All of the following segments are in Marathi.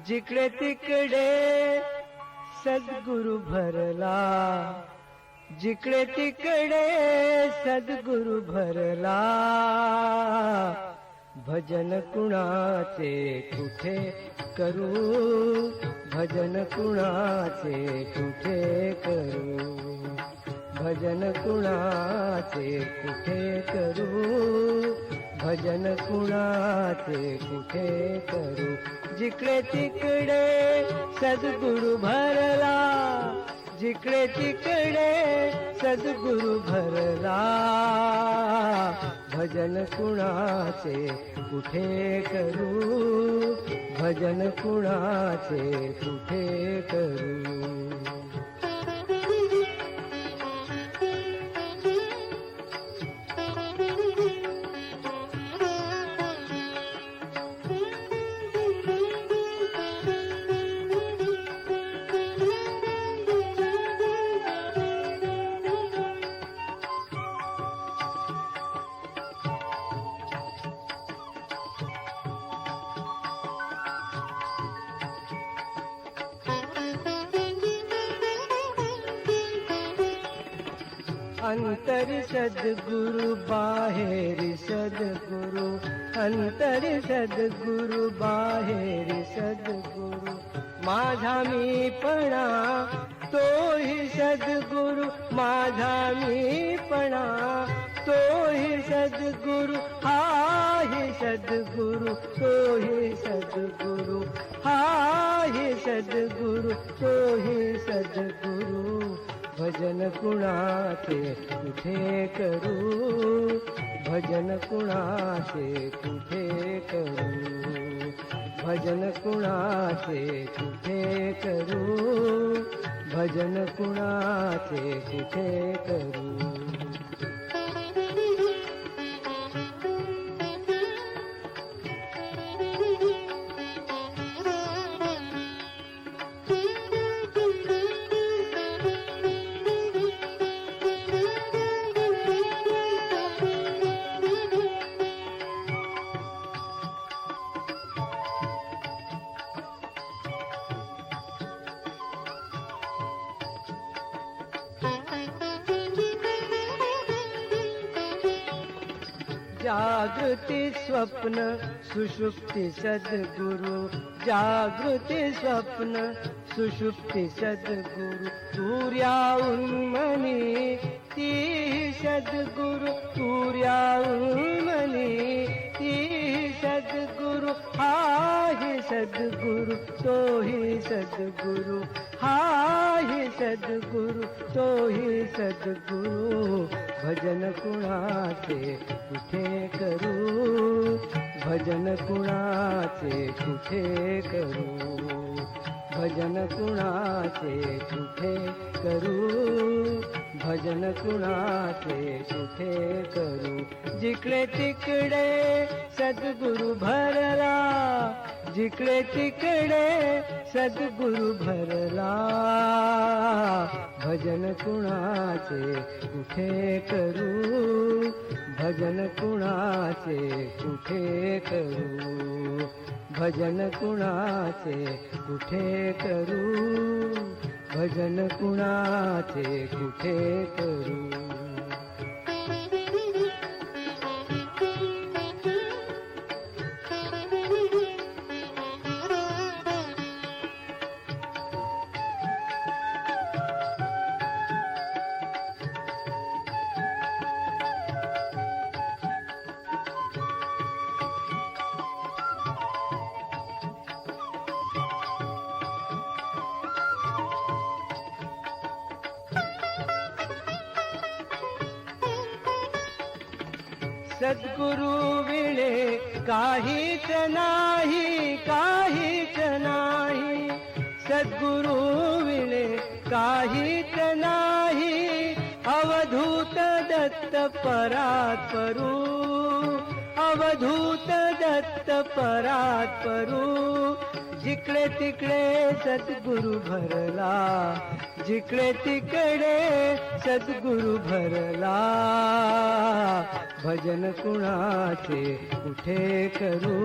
जिकडे तिकडे सद्गुरु भरला, जिकडे तिकडे सद्गुरु भरला. भजन कुणाचे कुठे करू, भजन कुणाचे कुठे करू, भजन कुणाचे कुठे करू, भजन कुणाचे कुठे करू. जिकडे तिकडे सद्गुरु भरला, जिकडे तिकडे सद्गुरु भरला. भजन कुणाचे कुठे करू, भजन कुणाचे कुठे करू. अंतर सद्गुरु बाहेर सद्गुरु, अंतर सद्गुरु बाहेर सद्गुरु. माझा मीपणा तोही सद्गुरु, माझा मीपणा तोही सद्गुरु. हाही सद्गुरु तोही सद्गुरु, हाही सद्गुरु तोही सद्गुरु. भजन कुणाचे कुठे करू, भजन कुणाचे कुठे करू, भजन कुणाचे कुठे करू, भजन कुणाचे कुठे करू. जागृती स्वप्न सुषुप्ती सद्गुरु, जागृती स्वप्न सुषुप्ती सद्गुरु. सूर्याहून मनी ती सद्गुरु, सूर्याहून मनी ती सद्गुरु. हाही सद्गुरु तोही सद्गुरु, हाही सद्गुरु तोही सद्गुरु. भजन कुणाचे कुठे करू, भजन कुणाचे कुठे करू, भजन कुणाचे कुठे करू, भजन कुणाचे कुठे करू. जिकडे तिकडे सद्गुरु भरला, जिकडे तिकडे सद्गुरु भरला. भजन कुणाचे कुठे करू, भजन कुणाचे कुठे करू, भजन कुणाचे कुठे करू, भजन कुणाचे कुठे करू. सद्गुरु विणे काहीच नाही, काहीच नाही. सद्गुरु विणे काहीच नाही. अवधूत दत्त परात्परू, अवधूत दत्त परात्परू. जिकडे तिकडे सद्गुरु भरला, जिकडे तिकडे सद्गुरु भरला. भजन कुणाचे कुठे करू,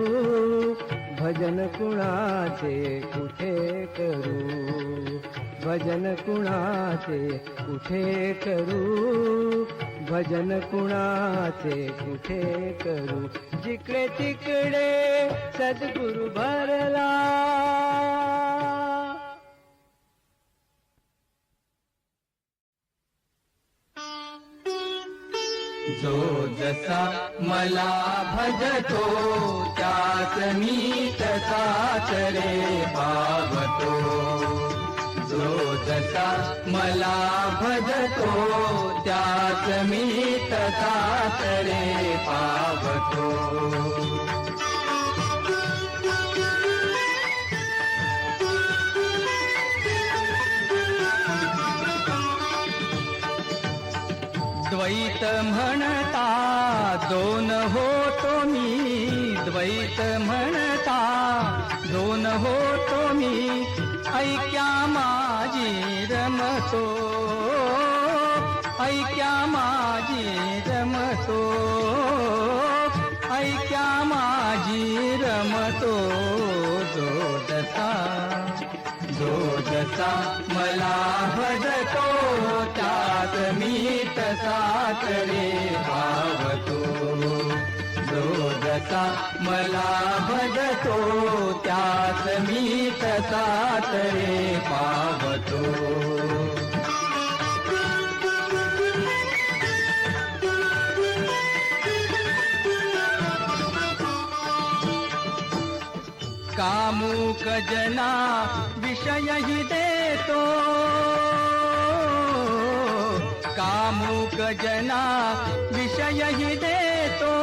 भजन कुणाचे कुठे करू, भजन कुणाचे कुठे करू, भजन कुणाचे कुठे करू. जिकडे तिकडे सद्गुरु भरला. जो जसा मला भजतो त्यास मी तसाच रे पावतो. जो जसा मला भजतो त्यास मी तसाच रे पावतो. द्वैत म्हणता दोन होतो मी, द्वैत म्हणता दोन होतो मी, ऐक्या माझी रमतो, ऐक्या माझी रमतो, ऐक्या माझी रमतो. जो जसा जो जसा मला भजतो त्यात मी तसाच रे पावतो. जो जसा मला भजतो त्यात मी तसाच रे पावतो. कामुक जना विषय ही देतो, कामुक जना विषय ही देतो,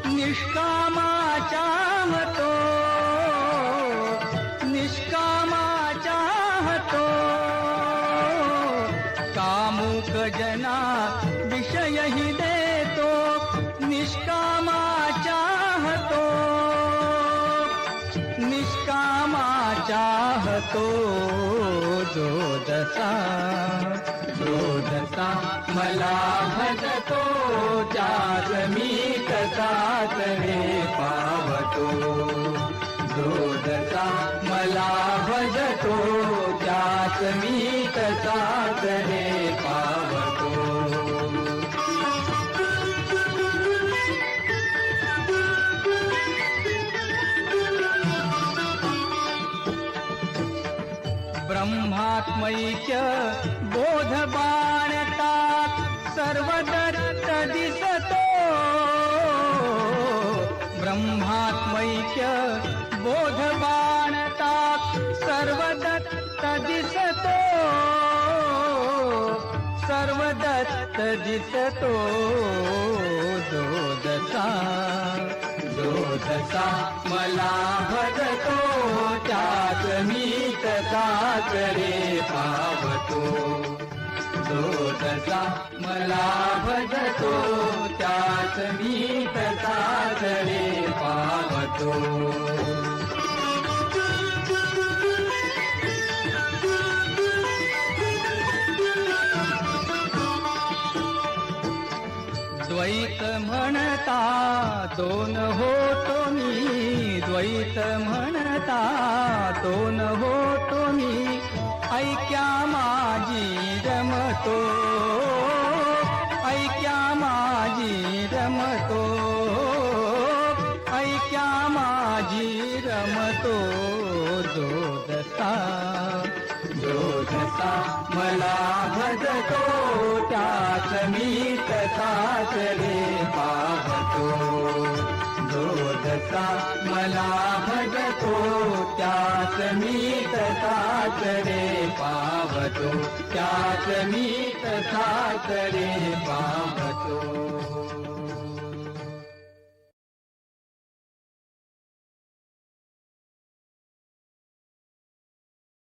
निष्कामा चाहतो, निष्कामा चाहतो. कामुक जना विषय ही देतो, निष्कामा चाहतो, निष्कामा चाहतो. जो जसा जो जसा मला भजतो त्यास मी तसाच रे पावतो. जो जसा मला भजतो त्यास मी तसाच रे पावतो. ब्रह्मात्मैक्य बोध बाणतात सर्व दत्त दिसतो, ब्रह्मात्मैक्य बोध बाणतात सर्व दत्त दिसतो, सर्व दत्त दिसतो. जो जसा जो जसा मला भजतो त्यात मी तसाच रे पावतो. जो जसा मला भजतो त्यात मी तसाच रे पावतो. द्वैत म्हणता दोन होतो मी, द्वैत म्हणता दोन होतो मी, ऐक्या माझी रमतो, ऐक्या माझी रमतो, ऐक्या माझी रमतो. जो जसा जो जसा मला भजतो त्यात मी तसाच रे पावतो. जो जसा मला भजतो त्यात मी तसाच रे पावतो, त्यात मी तसाच रे पावतो.